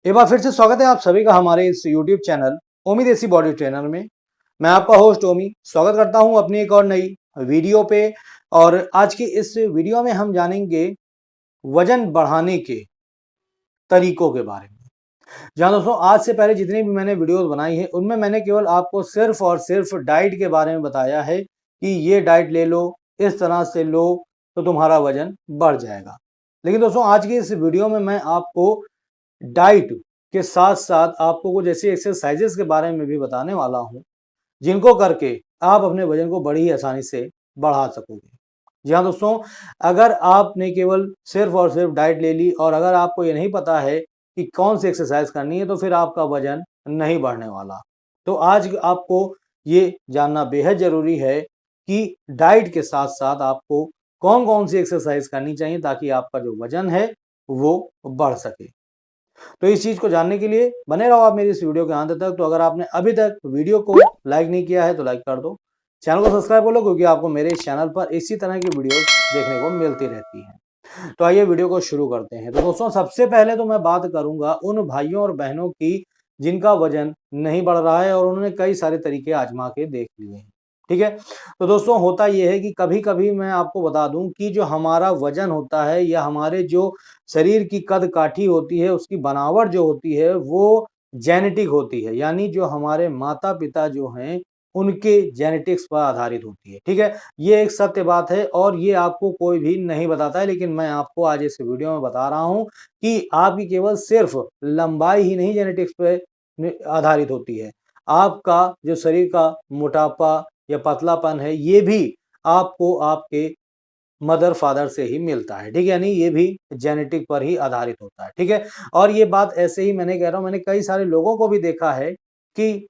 एक बार फिर से स्वागत है आप सभी का हमारे इस YouTube चैनल ओमी देसी बॉडी ट्रेनर में। मैं आपका होस्ट ओमी स्वागत करता हूं अपनी एक और नई वीडियो पे। और आज की इस वीडियो में हम जानेंगे वजन बढ़ाने के तरीकों के बारे में। जहां दोस्तों आज से पहले जितनी भी मैंने वीडियोस बनाई है उनमें मैंने केवल आपको सिर्फ और सिर्फ डाइट के बारे में बताया है कि ये डाइट ले लो, इस तरह से लो तो तुम्हारा वजन बढ़ जाएगा। लेकिन दोस्तों आज की इस वीडियो में मैं आपको डाइट के साथ साथ आपको कुछ ऐसी एक्सरसाइजेस के बारे में भी बताने वाला हूं जिनको करके आप अपने वजन को बड़ी ही आसानी से बढ़ा सकोगे। जी हाँ दोस्तों, अगर आपने केवल सिर्फ और सिर्फ डाइट ले ली और अगर आपको ये नहीं पता है कि कौन सी एक्सरसाइज करनी है तो फिर आपका वजन नहीं बढ़ने वाला। तो आज आपको ये जानना बेहद जरूरी है कि डाइट के साथ साथ आपको कौन कौन सी एक्सरसाइज करनी चाहिए ताकि आपका जो वजन है वो बढ़ सके। तो इस चीज को जानने के लिए बने रहो आप मेरी इस वीडियो के अंत तक। तो अगर आपने अभी तक वीडियो को लाइक नहीं किया है तो लाइक कर दो, चैनल को सब्सक्राइब कर लो क्योंकि आपको मेरे इस चैनल पर इसी तरह की वीडियो देखने को मिलती रहती है। तो आइए वीडियो को शुरू करते हैं। तो दोस्तों सबसे पहले तो मैं बात करूंगा उन भाइयों और बहनों की जिनका वजन नहीं बढ़ रहा है और उन्होंने कई सारे तरीके आजमा के देख लिए हैं। ठीक है, तो दोस्तों होता यह है कि कभी कभी मैं आपको बता दूं कि जो हमारा वजन होता है या हमारे जो शरीर की कद काठी होती है उसकी बनावट जो होती है वो जेनेटिक होती है, यानी जो हमारे माता पिता जो हैं उनके जेनेटिक्स पर आधारित होती है। ठीक है, ये एक सत्य बात है और ये आपको कोई भी नहीं बताता है, लेकिन मैं आपको आज इस वीडियो में बता रहा हूं कि आपकी केवल सिर्फ लंबाई ही नहीं जेनेटिक्स पे आधारित होती है। आपका जो शरीर का मोटापा या पतलापन है ये भी आपको आपके मदर फादर से ही मिलता है। ठीक है, यानी ये भी जेनेटिक पर ही आधारित होता है। ठीक है, और ये बात ऐसे ही मैंने कह रहा हूं, मैंने कई सारे लोगों को भी देखा है कि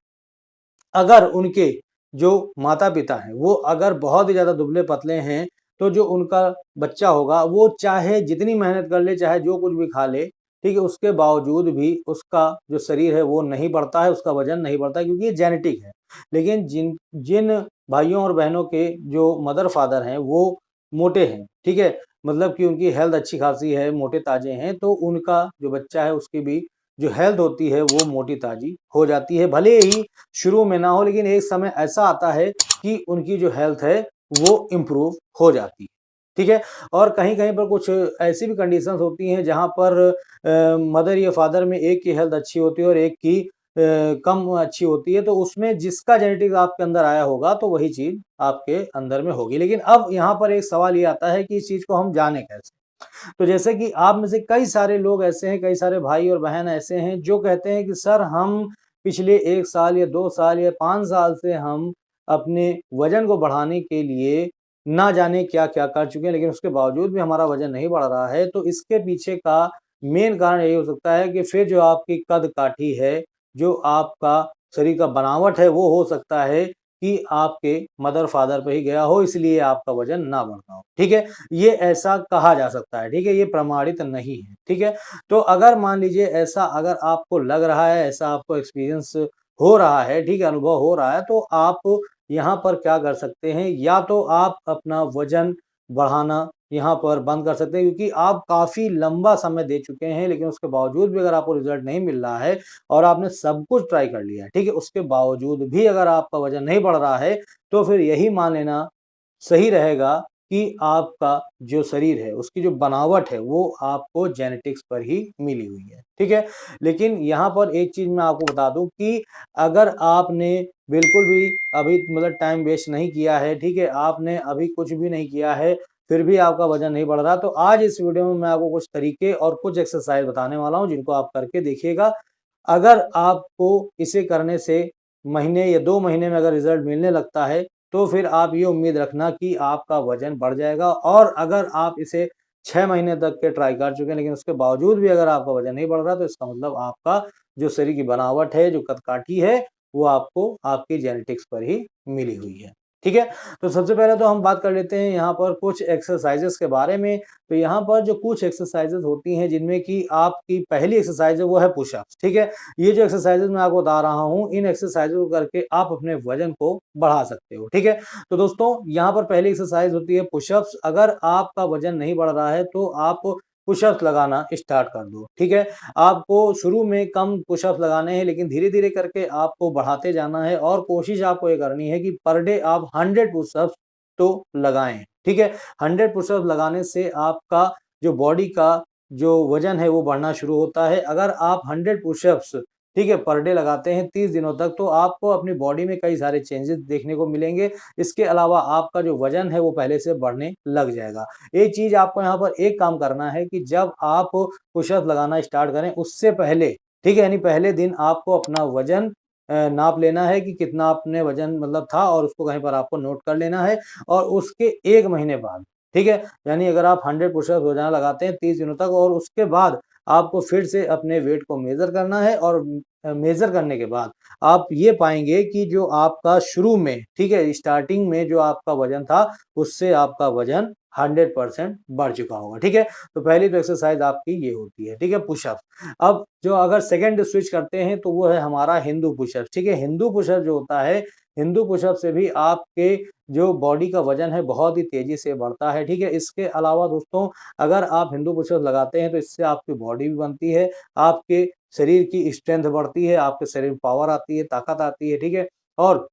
अगर उनके जो माता पिता हैं वो अगर बहुत ही ज्यादा दुबले पतले हैं तो जो उनका बच्चा होगा वो चाहे जितनी मेहनत कर ले, चाहे जो कुछ भी खा ले, ठीक है, उसके बावजूद भी उसका जो शरीर है वो नहीं बढ़ता है, उसका वजन नहीं बढ़ता है क्योंकि ये जेनेटिक है। लेकिन जिन जिन भाइयों और बहनों के जो मदर फादर हैं वो मोटे हैं, ठीक है, मतलब कि उनकी हेल्थ अच्छी खासी है, मोटे ताजे हैं, तो उनका जो बच्चा है उसकी भी जो हेल्थ होती है वो मोटी ताजी हो जाती है। भले ही शुरू में ना हो, लेकिन एक समय ऐसा आता है कि उनकी जो हेल्थ है वो इम्प्रूव हो जाती है। ठीक है, और कहीं कहीं पर कुछ ऐसी भी कंडीशंस होती हैं जहां पर मदर या फादर में एक की हेल्थ अच्छी होती है और एक की कम अच्छी होती है, तो उसमें जिसका जेनेटिक्स आपके अंदर आया होगा तो वही चीज आपके अंदर में होगी। लेकिन अब यहाँ पर एक सवाल ये आता है कि इस चीज को हम जाने कैसे। तो जैसे कि आप में से कई सारे लोग ऐसे हैं, कई सारे भाई और बहन ऐसे हैं जो कहते हैं कि सर हम पिछले 1 साल या 2 साल या 5 साल से हम अपने वजन को बढ़ाने के लिए ना जाने क्या-क्या कर चुके हैं, लेकिन उसके बावजूद भी हमारा वजन नहीं बढ़ रहा है। तो इसके पीछे का मेन कारण यही हो सकता है कि फिर जो आपकी कद-काठी है, जो आपका शरीर का बनावट है, वो हो सकता है कि आपके मदर-फादर पे ही गया हो, इसलिए आपका वजन ना बढ़ रहा हो। ठीक है? ये ऐसा कहा जा सकता है। ठीक है? ये प्रमाणित नहीं है। ठीक है? तो अगर मान लीजिए ऐसा अगर आपको लग रहा है, ऐसा आपको एक्सपीरियंस हो रहा है, ठीक है, अनुभव हो रहा है, तो आप यहाँ पर क्या कर सकते हैं, या तो आप अपना वजन बढ़ाना यहाँ पर बंद कर सकते हैं क्योंकि आप काफ़ी लंबा समय दे चुके हैं, लेकिन उसके बावजूद भी अगर आपको रिज़ल्ट नहीं मिल रहा है और आपने सब कुछ ट्राई कर लिया है, ठीक है, उसके बावजूद भी अगर आपका वजन नहीं बढ़ रहा है, तो फिर यही मान लेना सही रहेगा कि आपका जो शरीर है, उसकी जो बनावट है, वो आपको जेनेटिक्स पर ही मिली हुई है, ठीक है? लेकिन यहाँ पर एक चीज़ मैं आपको बता दूँ कि अगर आपने बिल्कुल भी अभी मतलब टाइम वेस्ट नहीं किया है, ठीक है? आपने अभी कुछ भी नहीं किया है, फिर भी आपका वज़न नहीं बढ़ रहा, तो आज इस वीडियो में मैं आपको कुछ तरीके और कुछ एक्सरसाइज़ बताने वाला हूँ, जिनको आप करके देखिएगा। अगर आपको इसे करने से महीने या 2 महीने में अगर रिज़ल्ट मिलने लगता है, तो फिर आप ये उम्मीद रखना कि आपका वज़न बढ़ जाएगा। और अगर आप इसे 6 महीने तक के ट्राई कर चुके हैं, लेकिन उसके बावजूद भी अगर आपका वज़न नहीं बढ़ रहा, तो इसका मतलब आपका जो शरीर की बनावट है, जो कद-काठी है, वो आपको आपकी जेनेटिक्स पर ही मिली हुई है। ठीक है? तो सबसे पहले तो हम बात कर लेते हैं यहाँ पर कुछ एक्सरसाइज़ेज़ के बारे में। तो यहाँ पर जो कुछ एक्सरसाइज़ेज़ होती हैं जिनमें कि आपकी पहली एक्सरसाइज़ है वो है पुशअप्स, ठीक है? ये जो एक्सरसाइज़ेज़ मैं आपको बता रहा हूँ, इन एक्सरसाइज़ों को करके आप अपने वज़न को बढ़ा सकते हो, ठीक है? तो दोस्तों यहाँ पर पहली एक्सरसाइज़ होती है पुशअप्स। अगर आपका वज़न नहीं बढ़ रहा है तो आप पुशअप्स लगाना स्टार्ट कर दो। ठीक है, आपको शुरू में कम पुशअप्स लगाने हैं, लेकिन धीरे धीरे करके आपको बढ़ाते जाना है और कोशिश आपको ये करनी है कि पर डे आप 100 पुशअप्स तो लगाएं। ठीक है, 100 पुशअप्स लगाने से आपका जो बॉडी का जो वजन है वो बढ़ना शुरू होता है। अगर आप 100 पुशअप्स ठीक है पर डे लगाते हैं 30 दिनों तक, तो आपको अपनी बॉडी में कई सारे चेंजेस देखने को मिलेंगे। इसके अलावा आपका जो वजन है वो पहले से बढ़ने लग जाएगा। एक चीज आपको यहाँ पर एक काम करना है कि जब आप पुशअप लगाना स्टार्ट करें उससे पहले, ठीक है, यानी पहले दिन आपको अपना वजन नाप लेना है कि कितना आपने वजन मतलब था, और उसको कहीं पर आपको नोट कर लेना है। और उसके 1 महीने बाद, ठीक है, यानी अगर आप 100 पुशअप रोजाना लगाते हैं 30 दिनों तक, और उसके बाद आपको फिर से अपने वेट को मेजर करना है, और मेजर करने के बाद आप ये पाएंगे कि जो आपका शुरू में, ठीक है, स्टार्टिंग में जो आपका वजन था उससे आपका वजन 100% बढ़ चुका होगा। ठीक है, तो पहली तो एक्सरसाइज आपकी ये होती है, ठीक है, पुशअप। अब जो अगर सेकंड स्विच करते हैं तो वो है हमारा हिंदू पुशअप। ठीक है, हिंदू पुशअप जो होता है, हिंदू पुशअप से भी आपके जो बॉडी का वजन है बहुत ही तेजी से बढ़ता है। ठीक है, इसके अलावा दोस्तों अगर आप हिंदू पुशअप लगाते हैं तो इससे आपकी बॉडी भी बनती है, आपके शरीर की स्ट्रेंथ बढ़ती है, आपके शरीर में पावर आती है, ताकत आती है। ठीक है, और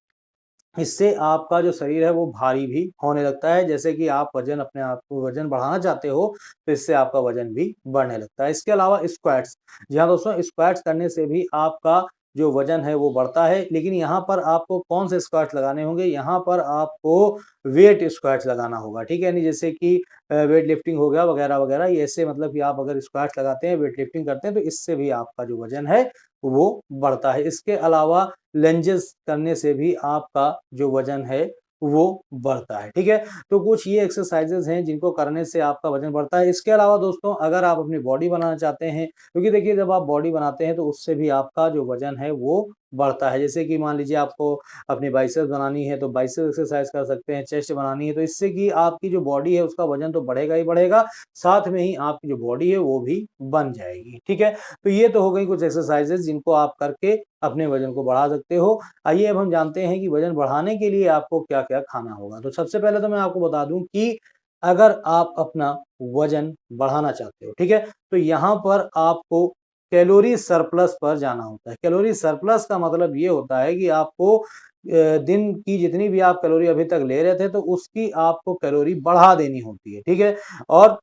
इससे आपका जो शरीर है वो भारी भी होने लगता है। जैसे कि आप वजन अपने आप को वजन बढ़ाना चाहते हो तो इससे आपका वजन भी बढ़ने लगता है। इसके अलावा स्क्वाट्स, जी हाँ दोस्तों, स्क्वाट्स करने से भी आपका जो वजन है वो बढ़ता है। लेकिन यहाँ पर आपको कौन से स्क्वाट्स लगाने होंगे, यहाँ पर आपको वेट स्क्वाट्स लगाना होगा। ठीक है, यानी जैसे कि वेट लिफ्टिंग हो गया वगैरह वगैरह, ये ऐसे मतलब कि आप अगर स्क्वाट्स लगाते हैं, वेट लिफ्टिंग करते हैं, तो इससे भी आपका जो वजन है वो बढ़ता है। इसके अलावा लंजेस करने से भी आपका जो वजन है वो बढ़ता है। ठीक है, तो कुछ ये एक्सरसाइजेज हैं जिनको करने से आपका वजन बढ़ता है। इसके अलावा दोस्तों अगर आप अपनी बॉडी बनाना चाहते हैं, क्योंकि देखिए जब आप बॉडी बनाते हैं तो उससे भी आपका जो वजन है वो बढ़ता है। जैसे कि मान लीजिए आपको अपनी बाइसेप्स बनानी है तो बाइसेप्स एक्सरसाइज कर सकते हैं, चेस्ट बनानी है, तो इससे कि आपकी जो बॉडी है उसका वजन तो बढ़ेगा ही बढ़ेगा, साथ में ही आपकी जो बॉडी है वो भी बन जाएगी। ठीक है, तो ये तो हो गई कुछ एक्सरसाइजेज जिनको आप करके अपने वजन को बढ़ा सकते हो। आइए अब हम जानते हैं कि वजन बढ़ाने के लिए आपको क्या-क्या खाना होगा। तो सबसे पहले तो मैं आपको बता दूं कि अगर आप अपना वजन बढ़ाना चाहते हो, ठीक है, तो यहाँ पर आपको कैलोरी सरप्लस पर जाना होता है। कैलोरी सरप्लस का मतलब ये होता है कि आपको दिन की जितनी भी आप कैलोरी अभी तक ले रहे थे तो उसकी आपको कैलोरी बढ़ा देनी होती है। ठीक है, और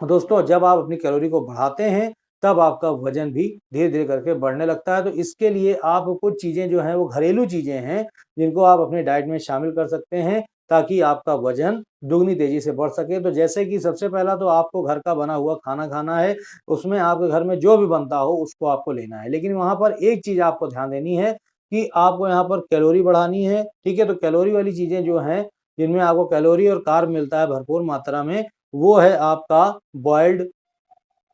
दोस्तों जब आप अपनी कैलोरी को बढ़ाते हैं तब आपका वजन भी धीरे धीरे करके बढ़ने लगता है। तो इसके लिए आप कुछ चीजें जो हैं वो घरेलू चीजें हैं जिनको आप अपने डाइट में शामिल कर सकते हैं ताकि आपका वजन दुगनी तेजी से बढ़ सके। तो जैसे कि सबसे पहला तो आपको घर का बना हुआ खाना खाना है, उसमें आपके घर में जो भी बनता हो उसको आपको लेना है। लेकिन वहां पर एक चीज आपको ध्यान देनी है कि आपको यहाँ पर कैलोरी बढ़ानी है। ठीक है, तो कैलोरी वाली चीजें जो हैं जिनमें आपको कैलोरी और कार्ब मिलता है भरपूर मात्रा में, वो है आपका बॉइल्ड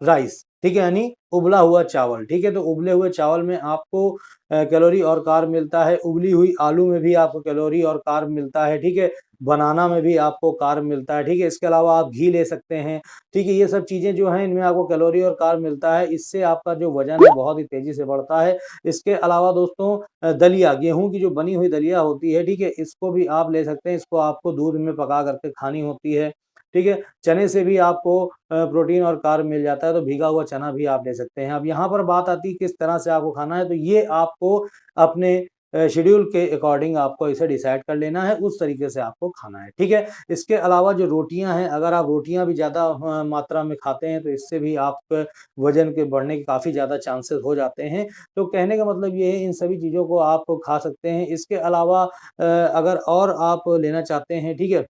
राइस। ठीक है, यानी उबला हुआ चावल। ठीक है, तो उबले हुए चावल में आपको कैलोरी और कार्ब मिलता है। उबली हुई आलू में भी आपको कैलोरी और कार्ब मिलता है। ठीक है, बनाना में भी आपको कार्ब मिलता है। ठीक है, इसके अलावा आप घी ले सकते हैं। ठीक है, ये सब चीजें जो हैं इनमें आपको कैलोरी और कार्ब मिलता है, इससे आपका जो वजन है बहुत ही तेजी से बढ़ता है। इसके अलावा दोस्तों दलिया, गेहूं की जो बनी हुई दलिया होती है, ठीक है, इसको भी आप ले सकते हैं। इसको आपको दूध में पका करके खानी होती है। ठीक है, चने से भी आपको प्रोटीन और कार्ब मिल जाता है, तो भीगा हुआ चना भी आप ले सकते हैं। अब यहाँ पर बात आती है किस तरह से आपको खाना है, तो ये आपको अपने शेड्यूल के अकॉर्डिंग आपको इसे डिसाइड कर लेना है, उस तरीके से आपको खाना है। ठीक है, इसके अलावा जो रोटियां हैं, अगर आप रोटियां भी ज़्यादा मात्रा में खाते हैं तो इससे भी आप वजन के बढ़ने के काफ़ी ज़्यादा चांसेस हो जाते हैं। तो कहने का मतलब ये है इन सभी चीज़ों को आप खा सकते हैं। इसके अलावा अगर और आप लेना चाहते हैं, ठीक है,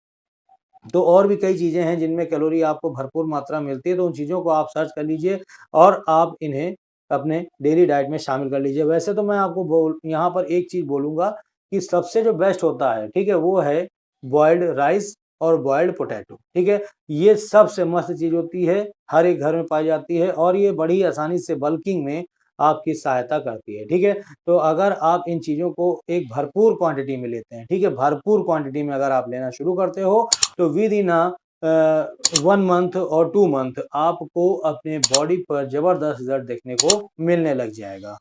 तो और भी कई चीज़ें हैं जिनमें कैलोरी आपको भरपूर मात्रा मिलती है, तो उन चीज़ों को आप सर्च कर लीजिए और आप इन्हें अपने डेली डाइट में शामिल कर लीजिए। वैसे तो मैं आपको यहाँ पर एक चीज़ बोलूँगा कि सबसे जो बेस्ट होता है, ठीक है, वो है बॉइल्ड राइस और बॉइल्ड पोटैटो। ठीक है, ये सबसे मस्त चीज़ होती है, हर एक घर में पाई जाती है और ये बड़ी आसानी से बल्किंग में आपकी सहायता करती है। ठीक है, तो अगर आप इन चीज़ों को एक भरपूर क्वांटिटी में लेते हैं, ठीक है, भरपूर क्वांटिटी में अगर आप लेना शुरू करते हो तो विद इन 1 मंथ और 2 मंथ आपको अपने बॉडी पर जबरदस्त रिजल्ट देखने को मिलने लग जाएगा।